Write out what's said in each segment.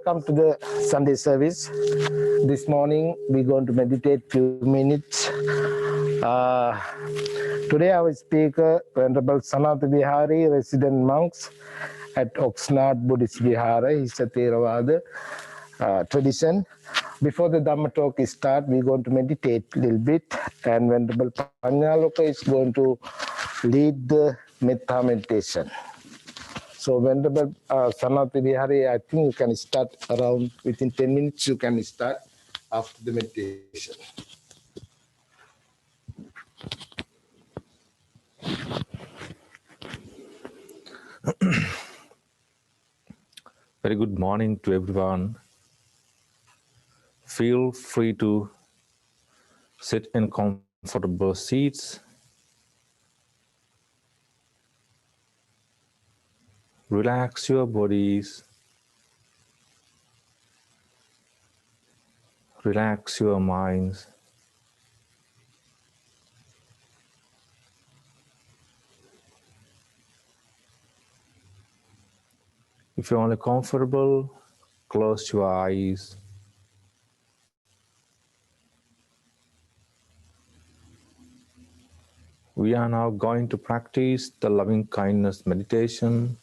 welcome to the Sunday service. This morning we're going to meditate few minutes. Today our speaker, Venerable Sanathavihari, resident monks at Oxnard Buddhist Vihara. He's a Theravada tradition. Before the Dhamma talk is start, we're going to meditate a little bit, and Venerable Panyaloka is going to lead the metta meditation. So Venerable Sanathavihari, I think you can start around within 10 minutes. You can start after the meditation. Very good morning to everyone. Feel free to sit in comfortable seats. Relax your bodies. Relax your minds. If you're only comfortable, close your eyes. We are now going to practice the loving kindness meditation.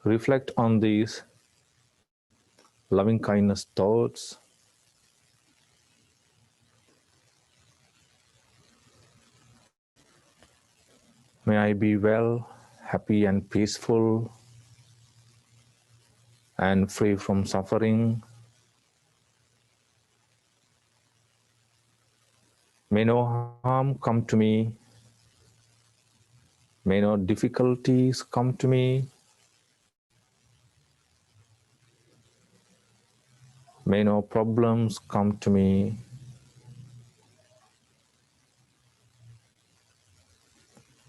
Reflect on these loving kindness thoughts. May I be well, happy and peaceful, and free from suffering. May no harm come to me. May no difficulties come to me. May no problems come to me.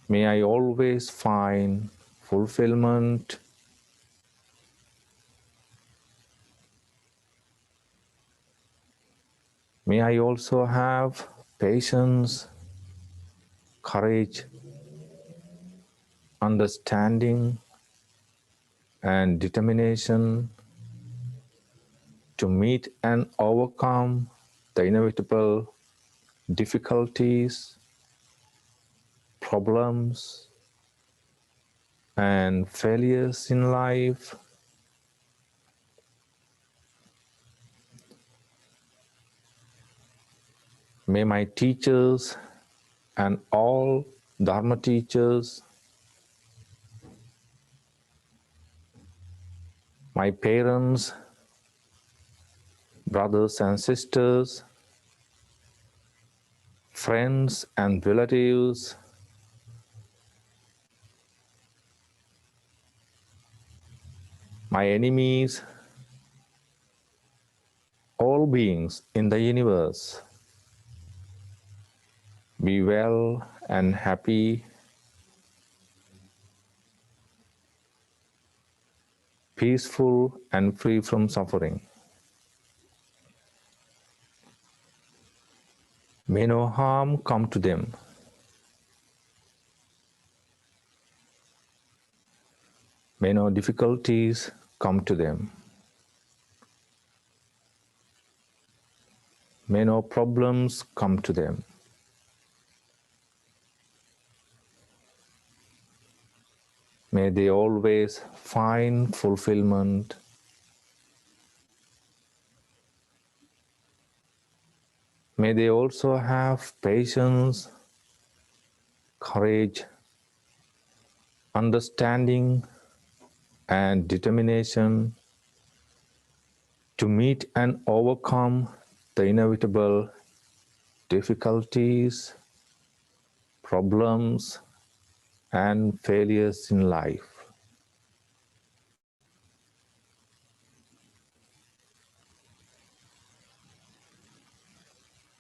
May I always find fulfillment. May I also have patience, courage, understanding, and determination to meet and overcome the inevitable difficulties, problems, and failures in life. May my teachers and all Dharma teachers, my parents, brothers and sisters, friends and relatives, my enemies, all beings in the universe, be well and happy, peaceful and free from suffering. May no harm come to them. May no difficulties come to them. May no problems come to them. May they always find fulfillment. May they also have patience, courage, understanding, and determination to meet and overcome the inevitable difficulties, problems, and failures in life.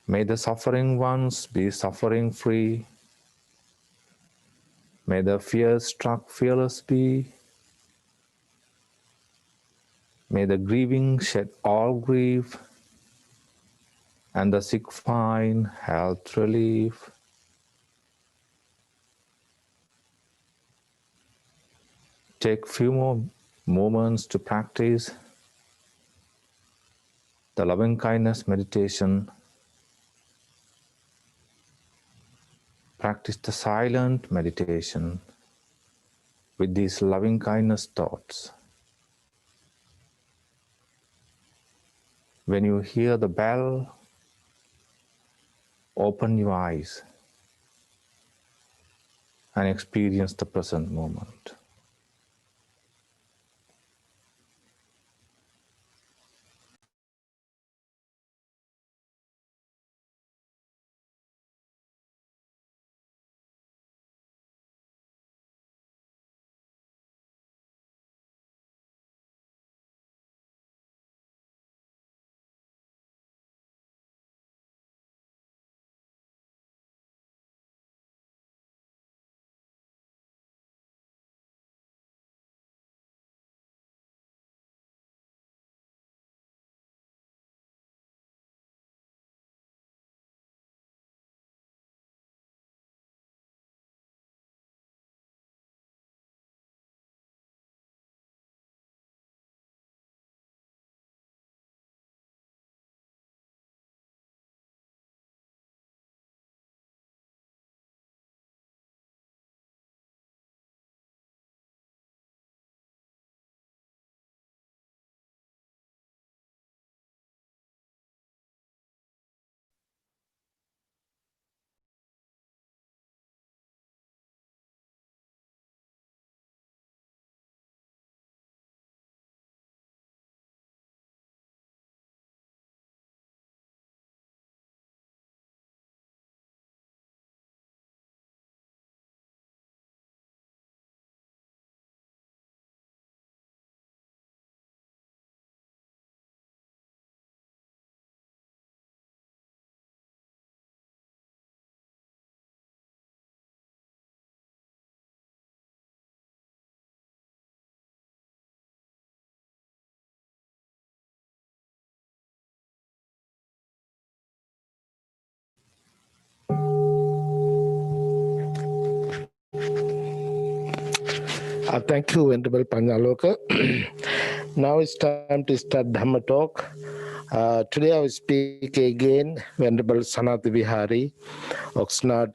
May the suffering ones be suffering free. May the fear-struck fearless be. May the grieving shed all grief, and the sick find health relief. Take few more moments to practice the loving kindness meditation. Practice the silent meditation with these loving kindness thoughts. When you hear the bell, open your eyes and experience the present moment. Thank you, Venerable Panyaloka. Now it's time to start Dhamma talk. Today I will speak again, Venerable Sanathavihari, Oxnard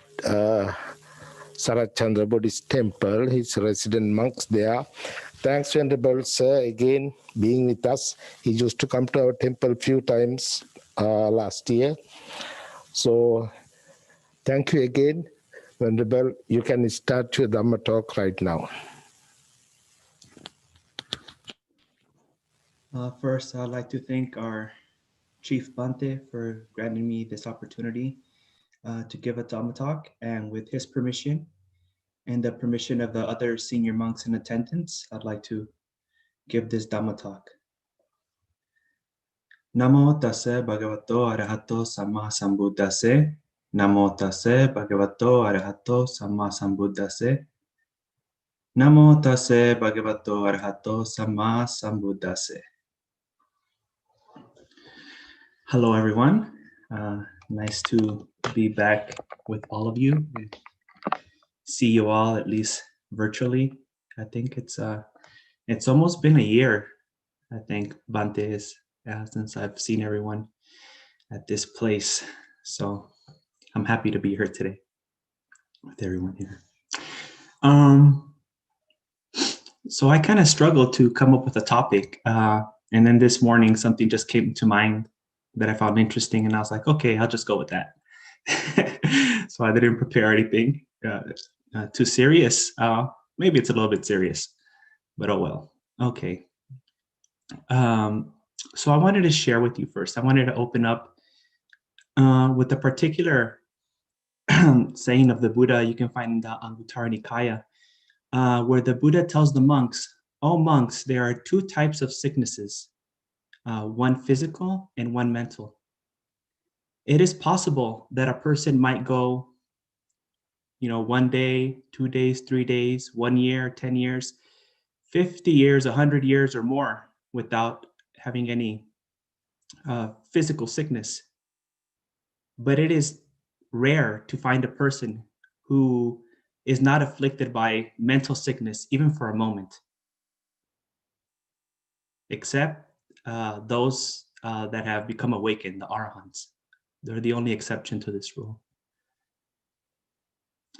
Sarat Chandra Buddhist Temple, his resident monks there. Thanks, Venerable Sir, again being with us. He used to come to our temple a few times last year. So thank you again, Venerable. You can start your Dhamma talk right now. First, I'd like to thank our Chief Bante for granting me this opportunity to give a Dhamma talk, and with his permission and the permission of the other senior monks in attendance, I'd like to give this Dhamma talk. Namo tassa bhagavato arahato samma sambuddhase. Namo tassa bhagavato arahato samma sambuddhase. Namo tassa bhagavato arahato samma sambuddhase. Hello, everyone. Nice to be back with all of you. See you all, at least virtually. I think it's almost been a year, I think, Bante, is since I've seen everyone at this place. So I'm happy to be here today with everyone here. So I kind of struggled to come up with a topic. And then this morning, something just came to mind that I found interesting, and I was like, okay, I'll just go with that. So I didn't prepare anything too serious. Maybe it's a little bit serious, but oh well. Okay. So I wanted to share with you first. I wanted to open up with a particular saying of the Buddha you can find in the Anguttara Nikaya, where the Buddha tells the monks, "Oh monks, there are two types of sicknesses, one physical and one mental. It is possible that a person might go, 1 day, 2 days, 3 days, 1 year, 10 years, 50 years, 100 years or more without having any physical sickness. But it is rare to find a person who is not afflicted by mental sickness, even for a moment. except those that have become awakened, the arahants. They're the only exception to this rule.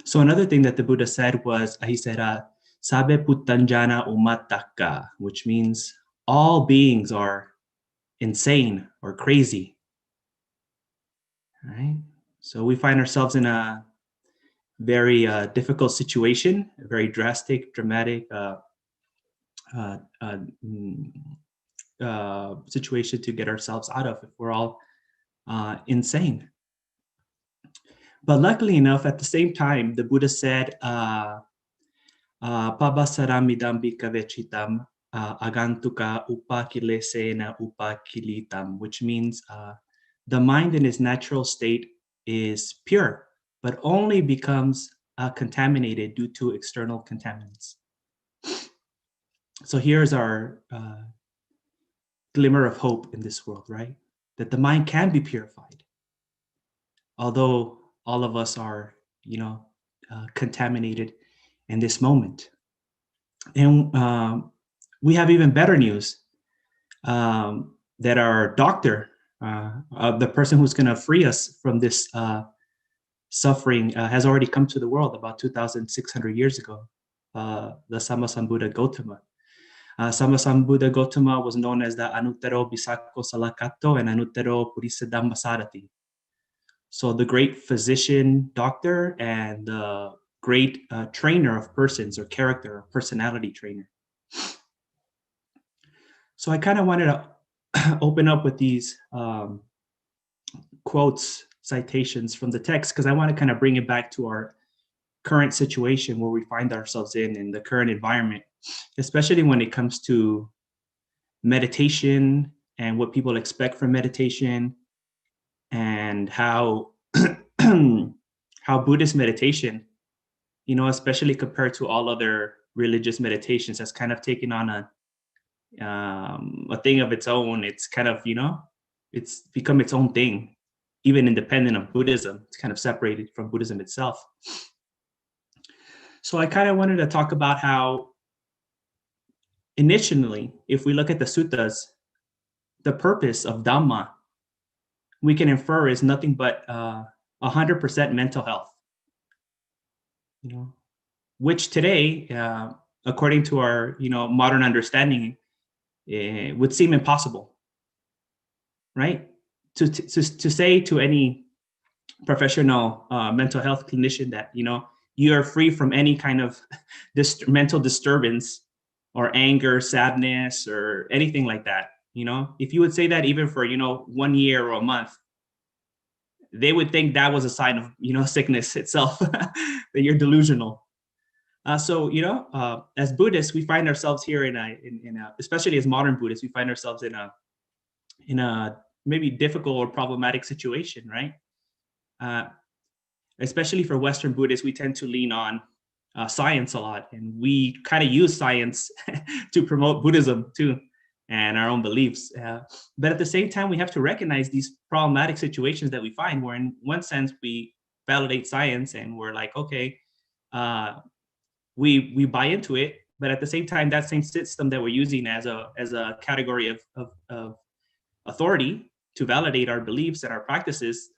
So another thing that the Buddha said was, he said, Sabe puttanjana umataka, which means all beings are insane or crazy. Right? So we find ourselves in a very difficult situation, a very drastic, dramatic situation to get ourselves out of if we're all insane. But luckily enough, at the same time, the Buddha said, Pabasaramidam bhikavechitam agantuka upakilesena upakilitam, which means the mind in its natural state is pure, but only becomes contaminated due to external contaminants. So here's our glimmer of hope in this world, right? That the mind can be purified, although all of us are, contaminated in this moment. And we have even better news, that our doctor, the person who's going to free us from this suffering, has already come to the world about 2,600 years ago, the Sammasambuddha Gautama. Sammasambuddha Gautama was known as the Anuttaro Bisakko Salakato and Anuttaro Purisadhamma Sarati. So the great physician, doctor, and the great trainer of persons, or character, or personality trainer. So I kind of wanted to open up with these quotes, citations from the text, because I want to kind of bring it back to our current situation where we find ourselves in the current environment, especially when it comes to meditation and what people expect from meditation, and how Buddhist meditation, especially compared to all other religious meditations, has kind of taken on a thing of its own. It's kind of, it's become its own thing, even independent of Buddhism. It's kind of separated from Buddhism itself. So I kind of wanted to talk about how initially, if we look at the suttas, the purpose of Dhamma, we can infer is nothing but 100% mental health, which today, according to our, modern understanding, would seem impossible, right? To say to any professional mental health clinician that, you are free from any kind of mental disturbance or anger, sadness, or anything like that. If you would say that even for, 1 year or a month, they would think that was a sign of, sickness itself, that you're delusional. So, as Buddhists, we find ourselves here in a, especially as modern Buddhists, we find ourselves in a maybe difficult or problematic situation, right? Especially for Western Buddhists, we tend to lean on science a lot, and we kind of use science to promote Buddhism too, and our own beliefs. But at the same time, we have to recognize these problematic situations that we find, where in one sense we validate science and we're like, okay, we buy into it, but at the same time, that same system that we're using as a category of authority to validate our beliefs and our practices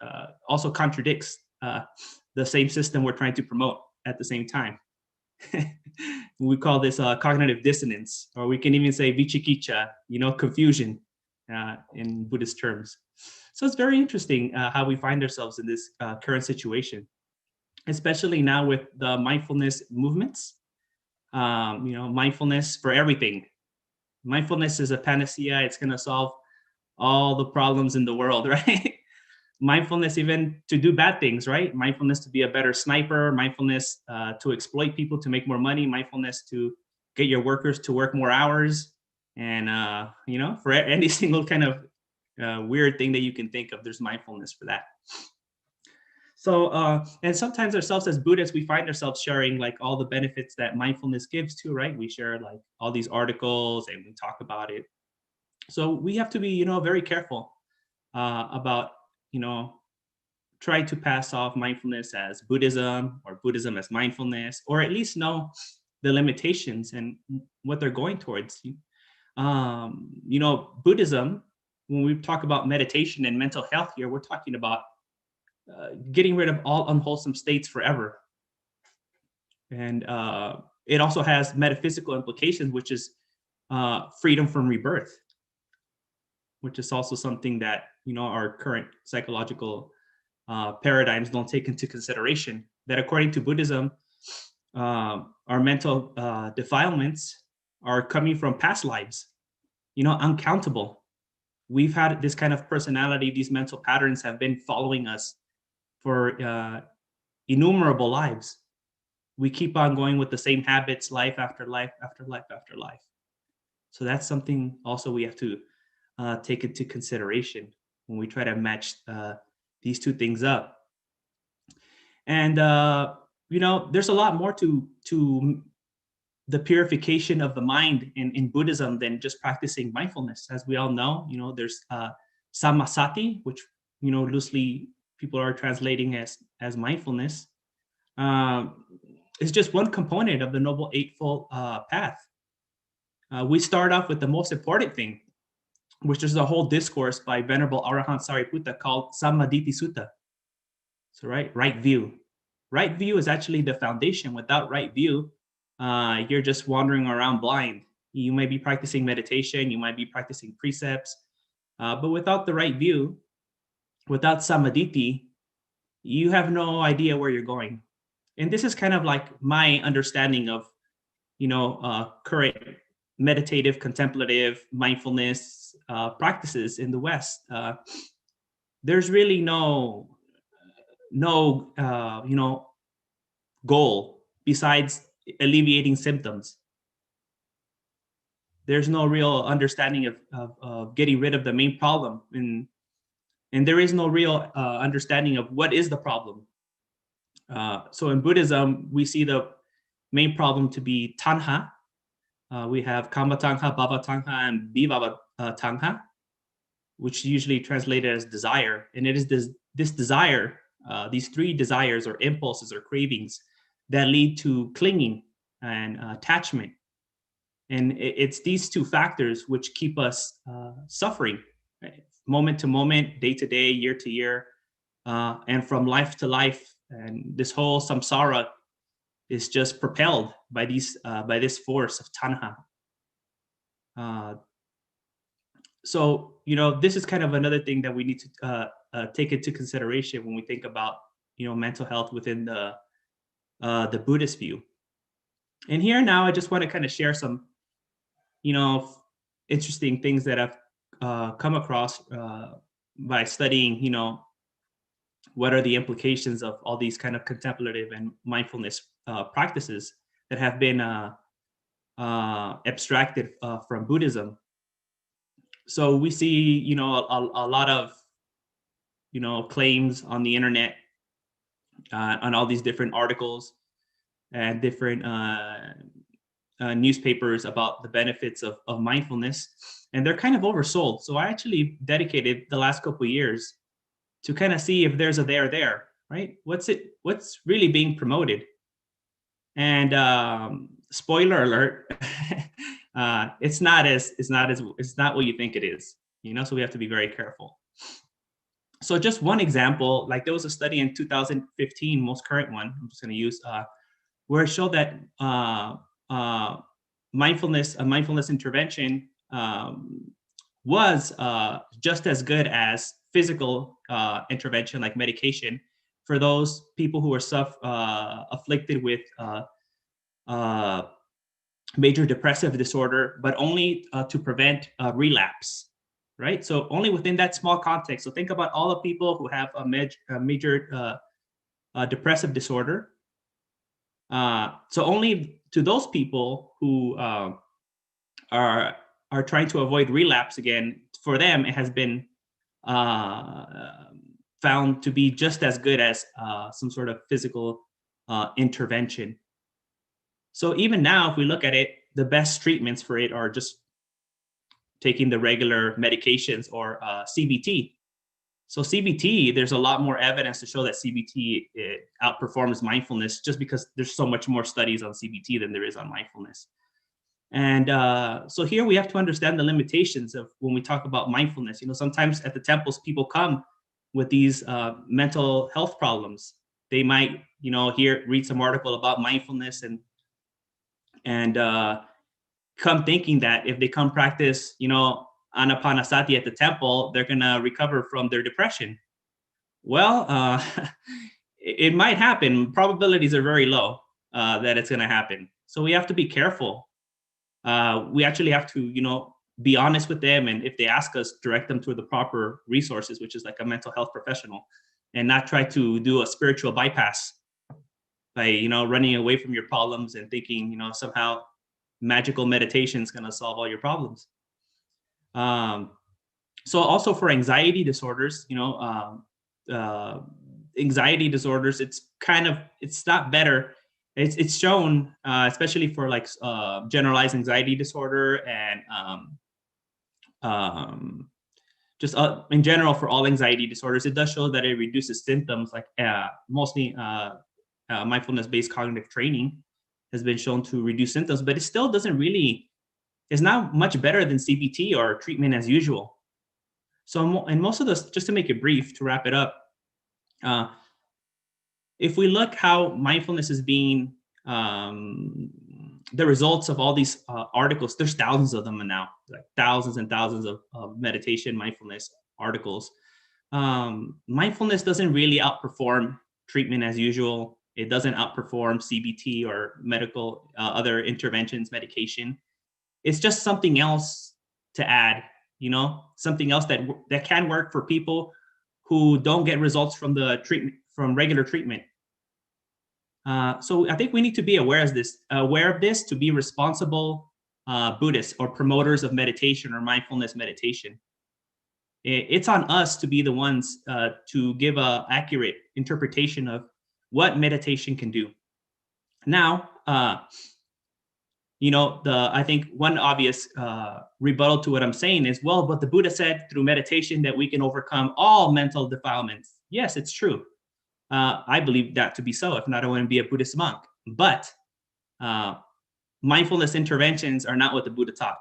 also contradicts the same system we're trying to promote at the same time. We call this cognitive dissonance, or we can even say vichikicha, confusion in Buddhist terms. So it's very interesting how we find ourselves in this current situation, especially now with the mindfulness movements. Mindfulness for everything. Mindfulness is a panacea. It's going to solve all the problems in the world, right? Mindfulness even to do bad things, right? Mindfulness to be a better sniper, mindfulness to exploit people to make more money, mindfulness to get your workers to work more hours, and for any single kind of weird thing that you can think of, there's mindfulness for that. So, and sometimes ourselves as Buddhists, we find ourselves sharing like all the benefits that mindfulness gives too, right? We share like all these articles and we talk about it. So we have to be, very careful about, try to pass off mindfulness as Buddhism or Buddhism as mindfulness, or at least know the limitations and what they're going towards. You know, Buddhism, when we talk about meditation and mental health here, we're talking about getting rid of all unwholesome states forever. And it also has metaphysical implications, which is freedom from rebirth, which is also something that, you know, our current psychological paradigms don't take into consideration. That according to Buddhism, our mental defilements are coming from past lives, you know, uncountable. We've had this kind of personality, these mental patterns have been following us for innumerable lives. We keep on going with the same habits, life after life after life after life. So that's something also we have to take into consideration when we try to match these two things up. And you know, there's a lot more to the purification of the mind in Buddhism than just practicing mindfulness. As we all know, you know, there's samasati, which, you know, loosely people are translating as mindfulness. It's just one component of the Noble Eightfold Path. We start off with the most important thing, which is a whole discourse by Venerable Arahant Sariputta called Sammaditthi Sutta. So right view. Right view is actually the foundation. Without right view, you're just wandering around blind. You may be practicing meditation, you might be practicing precepts, but without the right view, without Sammaditthi, you have no idea where you're going. And this is kind of like my understanding of, you know, current meditative, contemplative, mindfulness practices in the West. There's really no you know, goal besides alleviating symptoms. There's no real understanding of getting rid of the main problem, and there is no real understanding of what is the problem. So in Buddhism, we see the main problem to be tanha. We have kama tanha, bhava tanha, and vibhava tanha, which usually translated as desire. And it is this desire, these three desires or impulses or cravings that lead to clinging and attachment. And it's these two factors which keep us suffering, right? Moment to moment, day to day, year to year, and from life to life. And this whole samsara is just propelled by this force of tanha. So, you know, this is kind of another thing that we need to take into consideration when we think about, you know, mental health within the Buddhist view. And here now, I just want to kind of share some, you know, interesting things that I've come across by studying, you know, what are the implications of all these kind of contemplative and mindfulness practices that have been abstracted from Buddhism. So we see, you know, a lot of, you know, claims on the internet, on all these different articles and different newspapers about the benefits of mindfulness, and they're kind of oversold. So I actually dedicated the last couple of years to kind of see if there's a there, right? What's really being promoted? And spoiler alert, it's not what you think it is, you know, so we have to be very careful. So just one example, like there was a study in 2015, most current one, I'm just going to use, where it showed that a mindfulness intervention was just as good as physical intervention like medication for those people who are afflicted with major depressive disorder, but only to prevent relapse, right? So only within that small context. So think about all the people who have a major depressive disorder. So only to those people who are trying to avoid relapse again, for them, it has been found to be just as good as some sort of physical intervention. So even now, if we look at it, the best treatments for it are just taking the regular medications or CBT. So CBT, there's a lot more evidence to show that CBT outperforms mindfulness, just because there's so much more studies on CBT than there is on mindfulness. And so here we have to understand the limitations of when we talk about mindfulness. You know, sometimes at the temples, people come with these mental health problems. They might, you know, read some article about mindfulness and come thinking that if they come practice, you know, anapanasati at the temple, they're gonna recover from their depression. Well, it might happen. Probabilities are very low that it's gonna happen. So we have to be careful. We actually have to, you know, be honest with them, and if they ask us, direct them to the proper resources, which is like a mental health professional, and not try to do a spiritual bypass by, you know, running away from your problems and thinking, you know, somehow magical meditation is going to solve all your problems. So also for anxiety disorders, you know, anxiety disorders, it's not better. It's shown, especially for like generalized anxiety disorder and just in general for all anxiety disorders, it does show that it reduces symptoms, like mostly mindfulness-based cognitive training has been shown to reduce symptoms, but it still doesn't really, it's not much better than CBT or treatment as usual. So in most of this, just to make it brief, to wrap it up, if we look how mindfulness is being, the results of all these articles, there's thousands of them now, like thousands and thousands of meditation, mindfulness articles. Mindfulness doesn't really outperform treatment as usual. It doesn't outperform CBT or medical other interventions, medication. It's just something else to add, you know, something else that can work for people who don't get results from the treatment, from regular treatment. So I think we need to be aware of this to be responsible Buddhists or promoters of meditation or mindfulness meditation. It's on us to be the ones to give an accurate interpretation of what meditation can do. Now, you know, I think one obvious rebuttal to what I'm saying is, well, but the Buddha said through meditation that we can overcome all mental defilements. Yes, it's true. I believe that to be so. If not, I wouldn't be a Buddhist monk. But mindfulness interventions are not what the Buddha taught.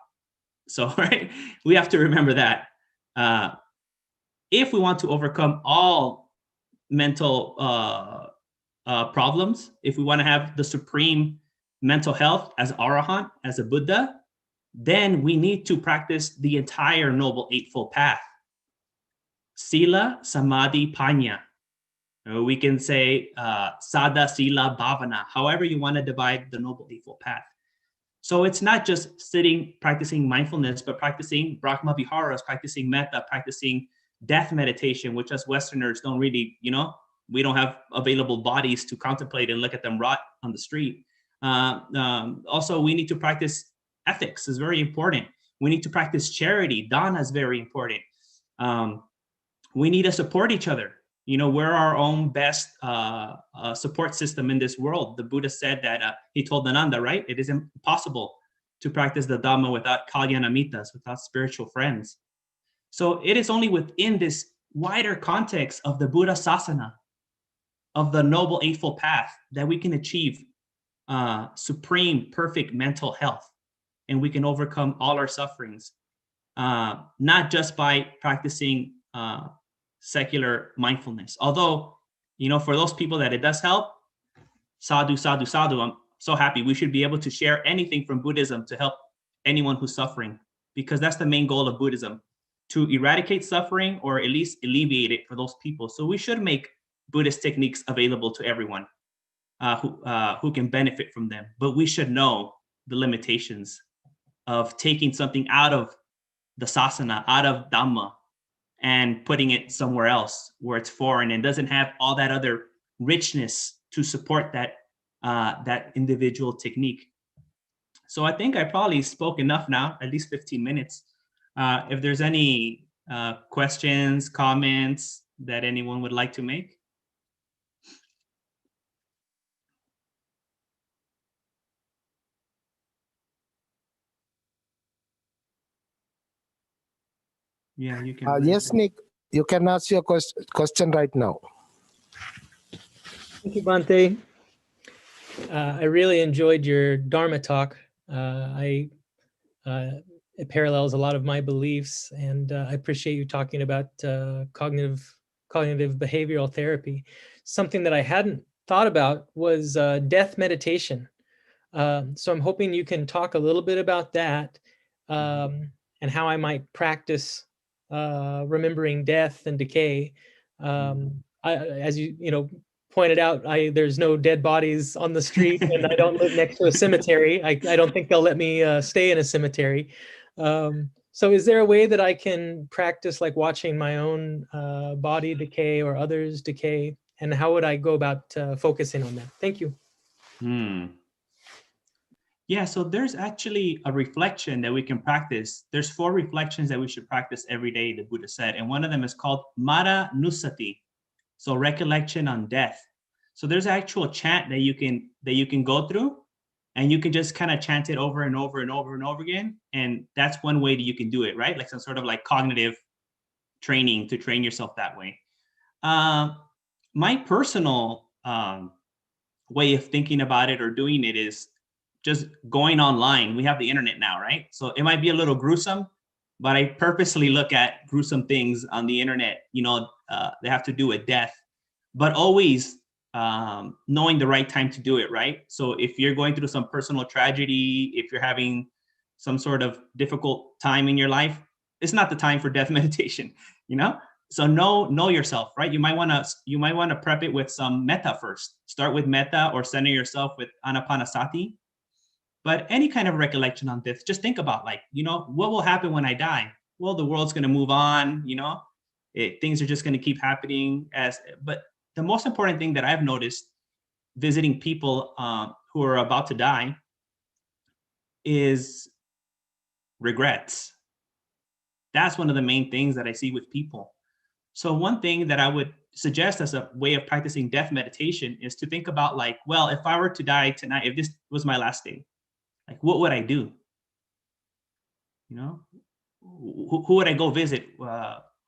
So, right, we have to remember that. If we want to overcome all mental problems, if we want to have the supreme mental health as Arahant, as a Buddha, then we need to practice the entire Noble Eightfold Path. Sila, Samadhi, Panya. We can say Sada, Sila, Bhavana, however you want to divide the Noble Eightfold Path. So it's not just sitting, practicing mindfulness, but practicing Brahma Viharas, practicing metta, practicing death meditation, which us Westerners don't really, you know, we don't have available bodies to contemplate and look at them rot on the street. Also, we need to practice ethics, is very important. We need to practice charity. Dana is very important. We need to support each other. You know, we're our own best support system in this world. The Buddha said that, he told Ananda, right? It is impossible to practice the Dhamma without kalyanamitas, without spiritual friends. So it is only within this wider context of the Buddha Sasana, of the Noble Eightfold Path, that we can achieve supreme, perfect mental health. And we can overcome all our sufferings, not just by practicing secular mindfulness. Although, you know, for those people that it does help, sadhu, sadhu, sadhu, I'm so happy. We should be able to share anything from Buddhism to help anyone who's suffering, because that's the main goal of Buddhism, to eradicate suffering or at least alleviate it for those people. So we should make Buddhist techniques available to everyone who can benefit from them. But we should know the limitations of taking something out of the sasana, out of Dhamma, and putting it somewhere else where it's foreign and doesn't have all that other richness to support that that individual technique. So I think I probably spoke enough now, at least 15 minutes. If there's any questions, comments that anyone would like to make. Yeah, you can. Yes, Nick, you can ask your question right now. Thank you, Bhante. I really enjoyed your Dharma talk. I it parallels a lot of my beliefs, and I appreciate you talking about cognitive behavioral therapy. Something that I hadn't thought about was death meditation. So I'm hoping you can talk a little bit about that, and how I might practice remembering death and decay. As you pointed out, there's no dead bodies on the street, and I don't live next to a cemetery. I don't think they'll let me stay in a cemetery. So is there a way that I can practice like watching my own body decay or others decay? And how would I go about focusing on that? Thank you. Yeah, so there's actually a reflection that we can practice. There's 4 reflections that we should practice every day, the Buddha said. And one of them is called Mara Nusati. So recollection on death. So there's an actual chant that you can go through, and you can just kind of chant it over and over and over and over again. And that's one way that you can do it, right? Like some sort of like cognitive training to train yourself that way. My personal way of thinking about it or doing it is just going online. We have the internet now, right? So it might be a little gruesome, but I purposely look at gruesome things on the internet, they have to do with death, but always knowing the right time to do it, right? So if you're going through some personal tragedy, if you're having some sort of difficult time in your life, it's not the time for death meditation, So know yourself, right? You might want to prep it with some metta first. Start with metta or center yourself with anapanasati. But any kind of recollection on death, just think about what will happen when I die? Well, the world's going to move on, things are just going to keep happening. But the most important thing that I've noticed visiting people who are about to die is regrets. That's one of the main things that I see with people. So one thing that I would suggest as a way of practicing death meditation is to think about if I were to die tonight, if this was my last day, what would I do? Who would I go visit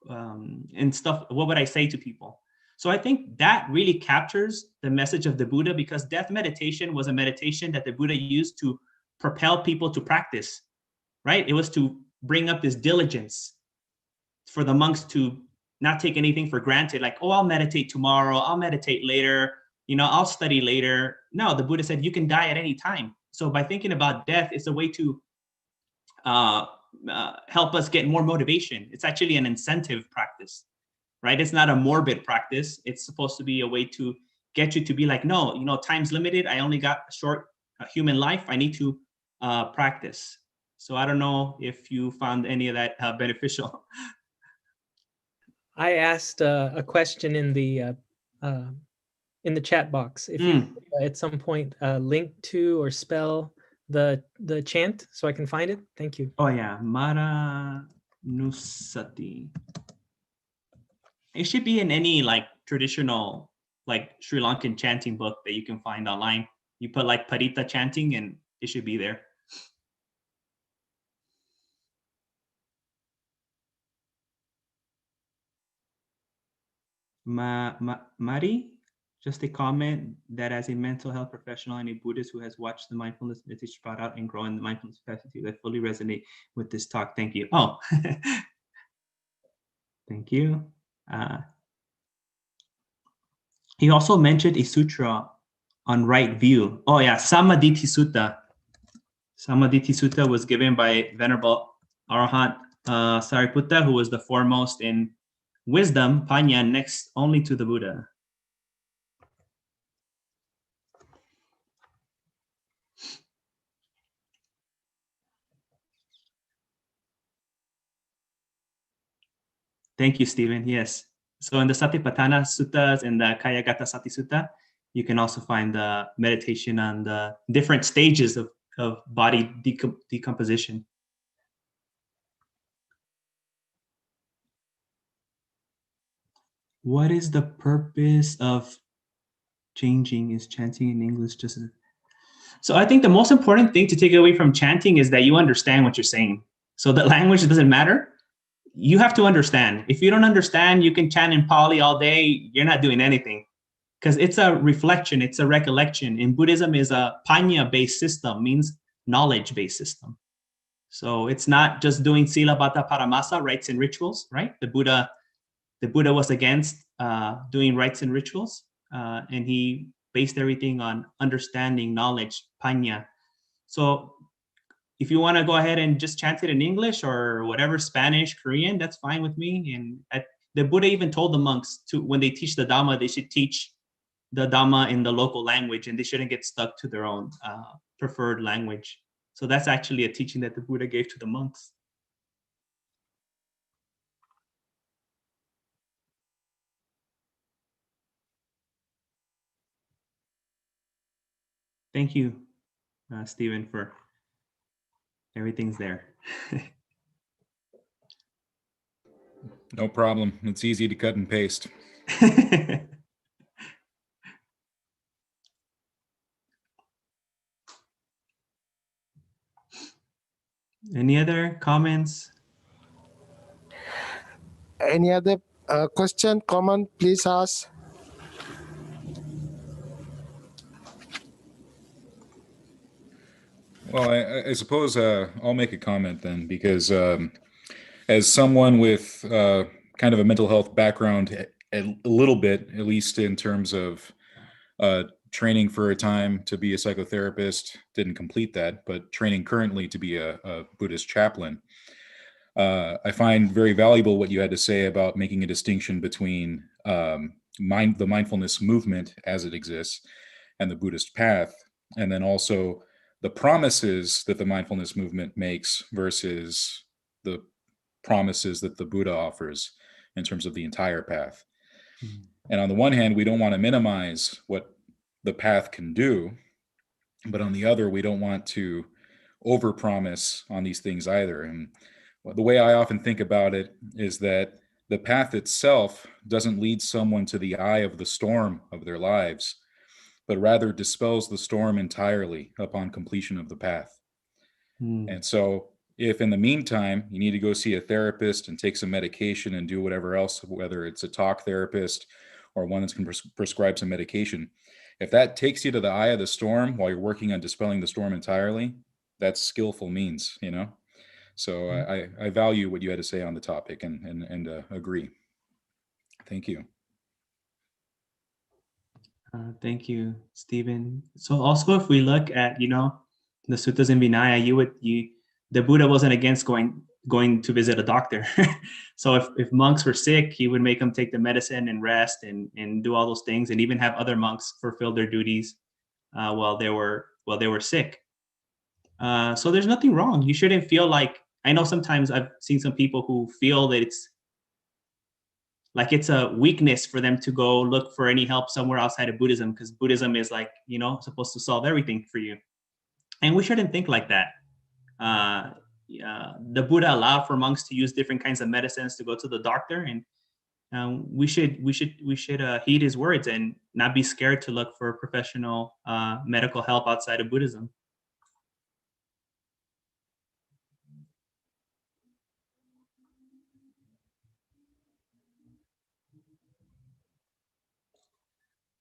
and stuff? What would I say to people? So I think that really captures the message of the Buddha, because death meditation was a meditation that the Buddha used to propel people to practice, right? It was to bring up this diligence for the monks to not take anything for granted. I'll meditate tomorrow. I'll meditate later. I'll study later. No, the Buddha said you can die at any time. So by thinking about death, it's a way to help us get more motivation. It's actually an incentive practice, right? It's not a morbid practice. It's supposed to be a way to get you to be no, time's limited. I only got a short human life. I need to practice. So I don't know if you found any of that beneficial. I asked a question in the chat box. If you at some point link to or spell the chant so I can find it. Thank you. Oh yeah, Mara Nusati. It should be in any traditional Sri Lankan chanting book that you can find online. You put Parita chanting and it should be there. Mari, just a comment that as a mental health professional and a Buddhist who has watched the mindfulness meditation brought out and grown in the mindfulness capacity, I fully resonate with this talk. Thank you. Oh, thank you. He also mentioned a sutra on right view. Oh yeah, Samadhi Sutta. Samadhi Sutta was given by Venerable Arahant Sariputta, who was the foremost in wisdom, Panya, next only to the Buddha. Thank you, Stephen. Yes. So in the Satipatthana Suttas and the Kayagata Sati Sutta, you can also find the meditation on the different stages of body decomposition. What is the purpose of changing? Is chanting in English just... So I think the most important thing to take away from chanting is that you understand what you're saying. So the language doesn't matter. You have to understand. If you don't understand, you can chant in Pali all day. You're not doing anything, because it's a reflection. It's a recollection. In Buddhism is a Panya-based system, means knowledge-based system. So it's not just doing sila bata paramasa, rites and rituals, right? The Buddha was against doing rites and rituals, and he based everything on understanding, knowledge, panya. So if you want to go ahead and just chant it in English or whatever, Spanish, Korean, that's fine with me. And the Buddha even told the monks to, when they teach the Dhamma, they should teach the Dhamma in the local language, and they shouldn't get stuck to their own preferred language. So that's actually a teaching that the Buddha gave to the monks. Thank you, Stephen, for everything's there. No problem. It's easy to cut and paste. Any other comments? Any other question, comment, please ask. Well, I suppose I'll make a comment then, because as someone with kind of a mental health background, a little bit, at least in terms of training for a time to be a psychotherapist, didn't complete that, but training currently to be a Buddhist chaplain. I find very valuable what you had to say about making a distinction between the mindfulness movement as it exists and the Buddhist path, and then also the promises that the mindfulness movement makes versus the promises that the Buddha offers in terms of the entire path. Mm-hmm. And on the one hand, we don't want to minimize what the path can do, but on the other, we don't want to overpromise on these things either. And the way I often think about it is that the path itself doesn't lead someone to the eye of the storm of their lives, but rather dispels the storm entirely upon completion of the path. And so if in the meantime you need to go see a therapist and take some medication and do whatever else, whether it's a talk therapist or one that's going to prescribe some medication, if that takes you to the eye of the storm while you're working on dispelling the storm entirely, that's skillful means, you know? So I value what you had to say on the topic and agree. Thank you. Thank you, Stephen. So also, if we look at, the suttas in Vinaya, the Buddha wasn't against going to visit a doctor. So if monks were sick, he would make them take the medicine and rest and do all those things, and even have other monks fulfill their duties while they were sick. So there's nothing wrong. You shouldn't feel like, I know sometimes I've seen some people who feel that it's a weakness for them to go look for any help somewhere outside of Buddhism, because Buddhism is supposed to solve everything for you. And we shouldn't think like that. The Buddha allowed for monks to use different kinds of medicines to go to the doctor, and we should heed his words and not be scared to look for professional medical help outside of Buddhism.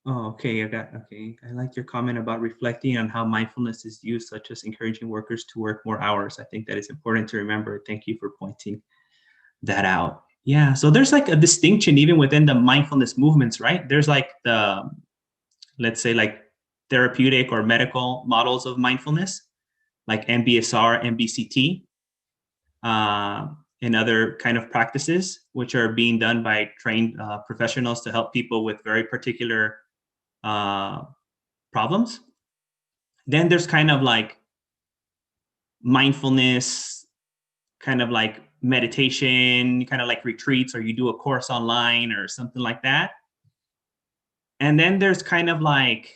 Oh, okay. I like your comment about reflecting on how mindfulness is used, such as encouraging workers to work more hours. I think that is important to remember. Thank you for pointing that out. Yeah. So there's like a distinction even within the mindfulness movements, right? There's like let's say like therapeutic or medical models of mindfulness, like MBSR, MBCT, and other kind of practices, which are being done by trained professionals to help people with very particular problems. Then there's kind of like mindfulness, kind of like meditation, kind of like retreats, or you do a course online or something like that. And then there's kind of like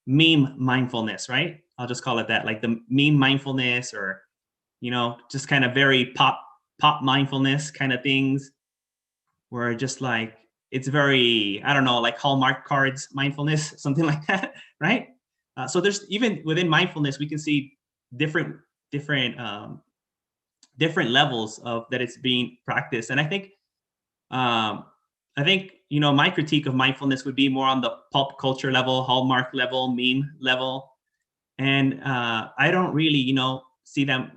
meme mindfulness, right? I'll just call it that, like the meme mindfulness, or just kind of very pop mindfulness kind of things, where just like it's very, I don't know, like Hallmark cards mindfulness, something like that, right? So there's, even within mindfulness, we can see different levels of that it's being practiced. And I think my critique of mindfulness would be more on the pop culture level, Hallmark level, meme level, and I don't really see them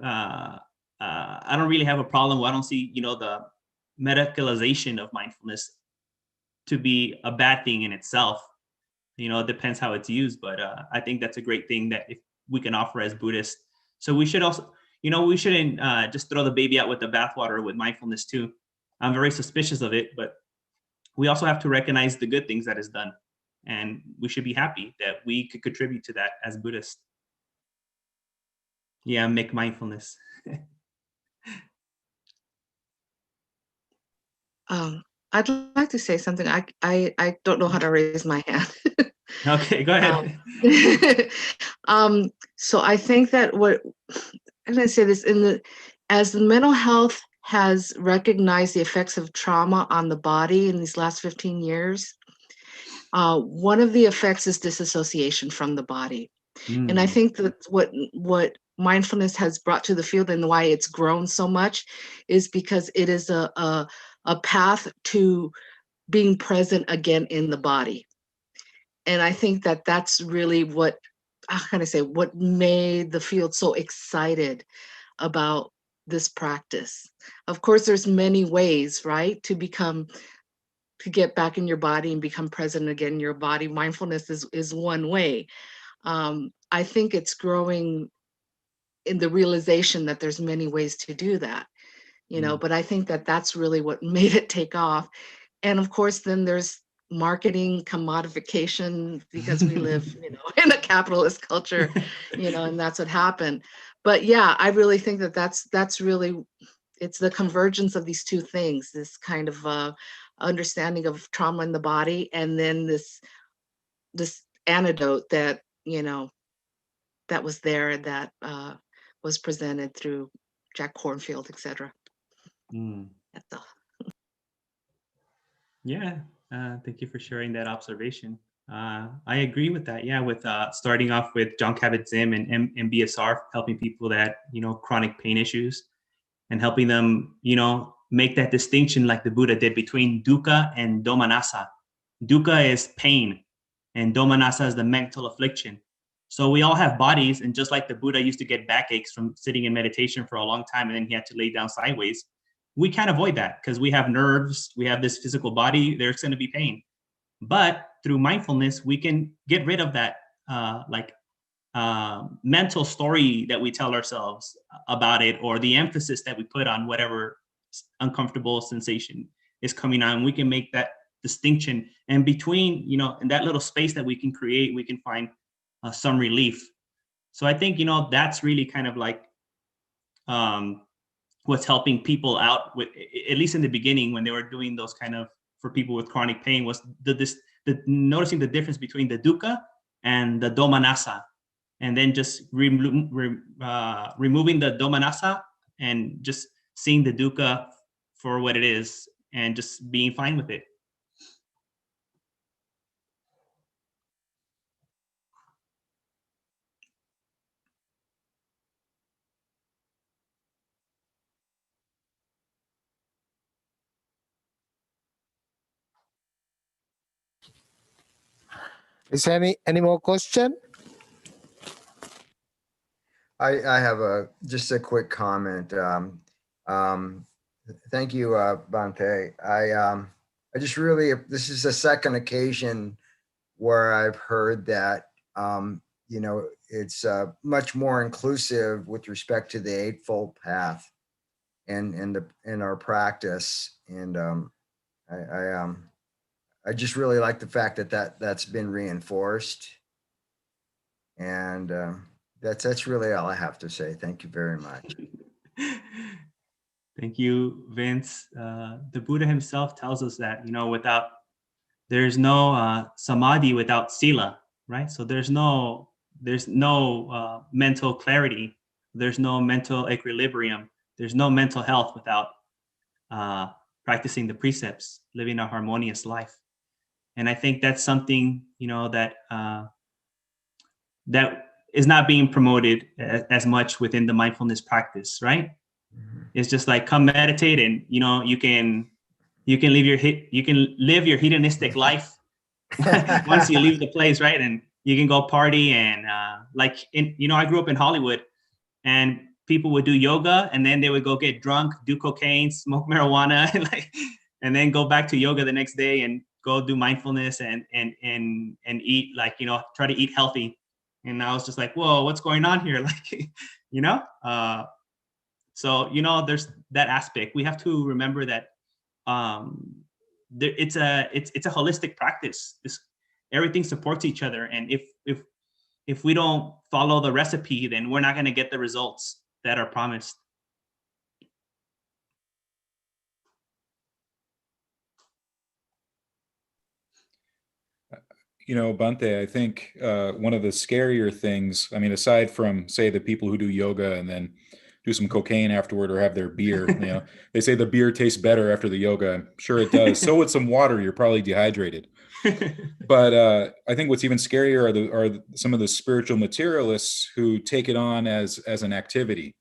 I don't really have a problem. I don't see, the medicalization of mindfulness to be a bad thing in itself. It depends how it's used, but I think that's a great thing that if we can offer as Buddhists. So we should also, we shouldn't just throw the baby out with the bathwater with mindfulness too. I'm very suspicious of it, but we also have to recognize the good things that is done. And we should be happy that we could contribute to that as Buddhists. Yeah, make mindfulness. I'd like to say something. I don't know how to raise my hand. Okay, go ahead. So I think that I'm going to say this, as the mental health has recognized the effects of trauma on the body in these last 15 years, one of the effects is disassociation from the body. And I think that what mindfulness has brought to the field and why it's grown so much is because it is a path to being present again in the body. And I think that that's really what made the field so excited about this practice. Of course, there's many ways, right, to get back in your body and become present again in your body. Mindfulness is one way. I think it's growing in the realization that there's many ways to do that, but I think that that's really what made it take off. And of course, then there's marketing commodification because we live, in a capitalist culture, and that's what happened. But yeah, I really think that that's really, it's the convergence of these two things, this kind of understanding of trauma in the body, and then this antidote that, that was there, that was presented through Jack Kornfield, etc. That's all. Yeah, thank you for sharing that observation. I agree with that. Yeah, with starting off with John Kabat-Zinn and MBSR, helping people that, chronic pain issues, and helping them, make that distinction like the Buddha did between dukkha and domanassa. Dukkha is pain, and domanassa is the mental affliction. So we all have bodies, and just like the Buddha used to get backaches from sitting in meditation for a long time, and then he had to lay down sideways, we can't avoid that because we have nerves, we have this physical body, there's going to be pain. But through mindfulness, we can get rid of that mental story that we tell ourselves about it, or the emphasis that we put on whatever uncomfortable sensation is coming on. We can make that distinction, and between, in that little space that we can create, we can find some relief. So I think, that's really kind of like what's helping people out with, at least in the beginning when they were doing those kind of, for people with chronic pain, was the noticing the difference between the dukkha and the domanassa, and then just removing the domanassa and just seeing the dukkha for what it is and just being fine with it. Is there any more question? I have just a quick comment. Thank you, Bhante. I just really, this is the second occasion where I've heard that, it's much more inclusive with respect to the Eightfold Path and in our practice. And I just really like the fact that's been reinforced. And that's really all I have to say. Thank you very much. Thank you, Vince. The Buddha himself tells us that, there's no samadhi without sila, right? So there's no mental clarity. There's no mental equilibrium. There's no mental health without practicing the precepts, living a harmonious life. And I think that's something, that is not being promoted as much within the mindfulness practice, right? Mm-hmm. It's just like, come meditate, and you can live your hedonistic life once you leave the place, right? And you can go party and I grew up in Hollywood, and people would do yoga and then they would go get drunk, do cocaine, smoke marijuana, and then go back to yoga the next day and go do mindfulness and eat, like, you know, try to eat healthy. And I was just like, whoa, what's going on here? Like, you know, so, you know, there's that aspect. We have to remember that it's a holistic practice. Everything supports each other. And if we don't follow the recipe, then we're not going to get the results that are promised. You know, Bhante, I think one of the scarier things, I mean, aside from, say, the people who do yoga and then do some cocaine afterward or have their beer, you know, they say the beer tastes better after the yoga. I'm sure it does. So with some water, you're probably dehydrated. But I think what's even scarier are some of the spiritual materialists who take it on as an activity.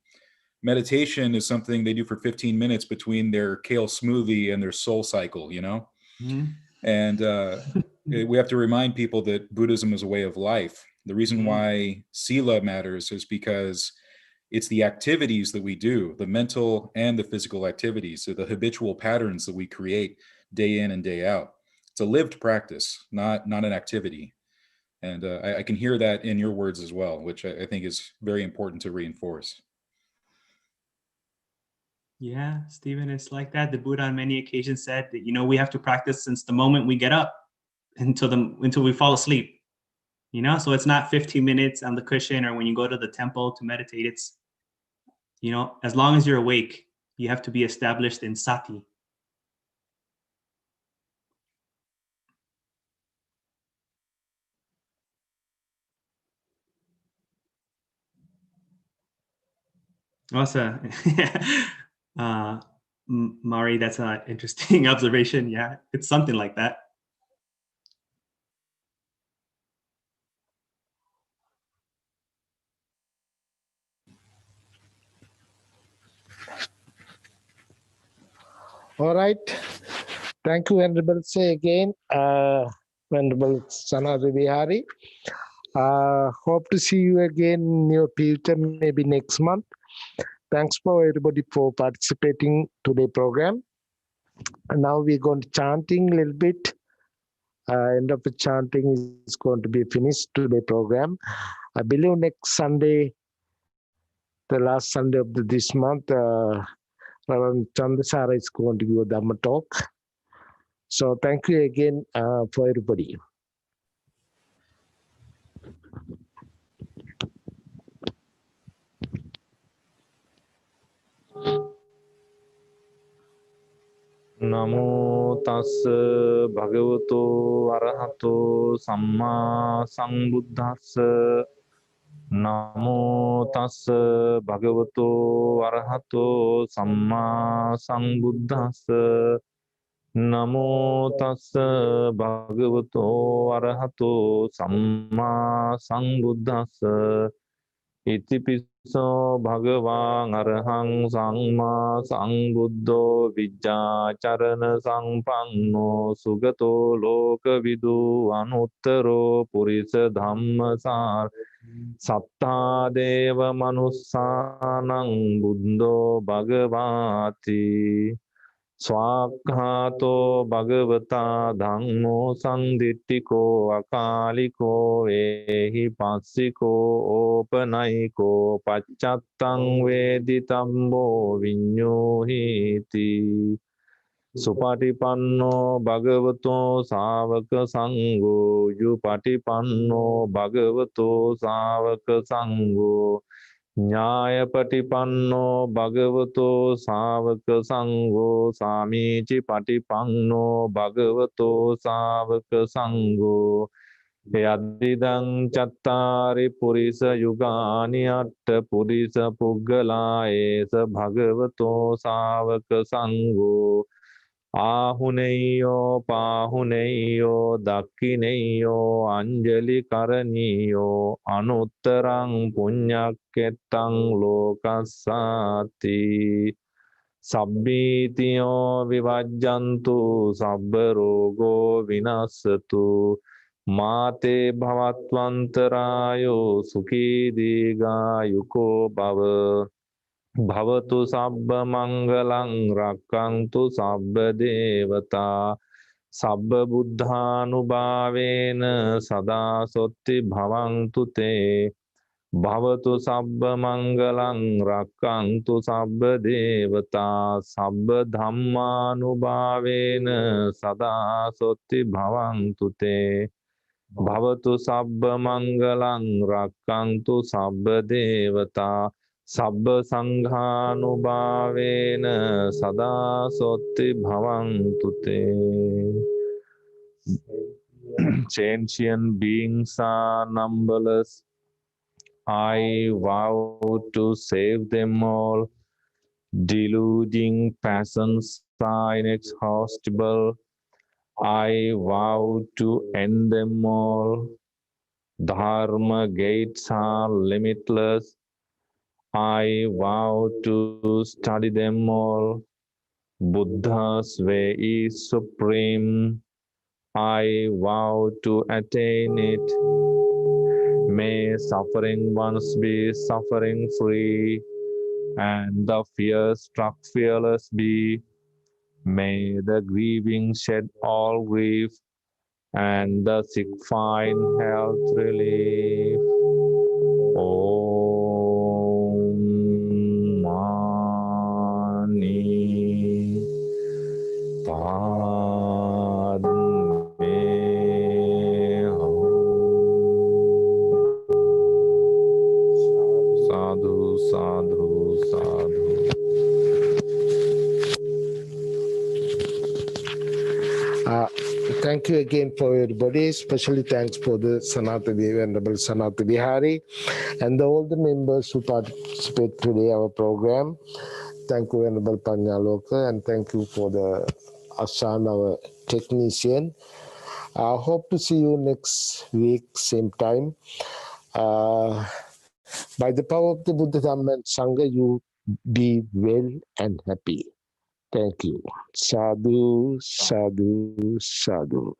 Meditation is something they do for 15 minutes between their kale smoothie and their soul cycle, you know? Mm-hmm. And we have to remind people that Buddhism is a way of life. The reason why Sila matters is because it's the activities that we do, the mental and the physical activities, so the habitual patterns that we create day in and day out. It's a lived practice, not an activity. And I can hear that in your words as well, which I think is very important to reinforce. Yeah, Stephen, it's like that. The Buddha on many occasions said that, you know, we have to practice since the moment we get up until we fall asleep, you know? So it's not 15 minutes on the cushion or when you go to the temple to meditate. It's, you know, as long as you're awake, you have to be established in sati. Also, Mari, that's an interesting observation. Yeah, it's something like that. All right. Thank you, Venerable Say again, Venerable Sanathavihari. Hope to see you again in your future, maybe next month. Thanks for everybody for participating today's program. And now we're going to chanting a little bit. End of the chanting is going to be finished today program. I believe next Sunday, the last Sunday of this month, Reverend Chandasara is going to give a Dhamma talk. So thank you again for everybody. Namo tassa bhagavato arahato samma sambuddhassa. Namo tassa bhagavato arahato samma sambuddhassa. Namo tassa bhagavato arahato samma sambuddhassa. Itipiso bhagavan arahang samma sambuddho vijjācarana sampanno sugato lokavidu anuttaro purisa dhammasāra sattā deva manussanang buddho bhagavāti swakhato bhagavata dhammo sanditthiko akaliko ehi passiko opanayiko paccattang veditambo viññohiti supatipanno bhagavato sāvaka sangho yupatipanno bhagavato sāvaka sangho Nyāyapatipanno bhagavato sāvaka sangho sāmīci patipanno bhagavato sāvaka sangho Yadidang cattari purisa yugāni atta purisa puggalā esa bhagavato sāvaka sangho Ahuneyo pahuneyo dakkineyo anjali karaniyo anuttarang puññakkettang lokassati sabbitiyo vivajjantu sabbarogo vinassatu māte bhavatvantarāyo sukhi dīgāyuko bhava Bhavatu sabba mangalang rakkantu sabba devata sabba buddhanubhavena sada sotti bhavantu te. Bhavatu sabba mangalang rakkantu sabba devata sabba dhammanubhavena sada sotti bhavantu te. Bhavatu sabba mangalang rakkantu sabba devata sabba sanghanubhavena sada sotti bhavantu te. Sentient beings are numberless. I vow to save them all. Deluding passions are inexhaustible. I vow to end them all. Dharma gates are limitless. I vow to study them all. Buddha's way is supreme. I vow to attain it. May suffering ones be suffering free, and the fear-struck fearless be. May the grieving shed all grief, and the sick find health relief. Om Mani Padme Hum. Sadhu, sadhu, sadhu. Thank you again for everybody. Especially thanks for the Venerable Sanathavihari and all the members who participate today our program. Thank you, Venerable Panyaloka, and thank you for the Asan, our technician. I hope to see you next week, same time. By the power of the Buddha, Dhamma, and Sangha, you be well and happy. Thank you. Sadhu, sadhu, sadhu.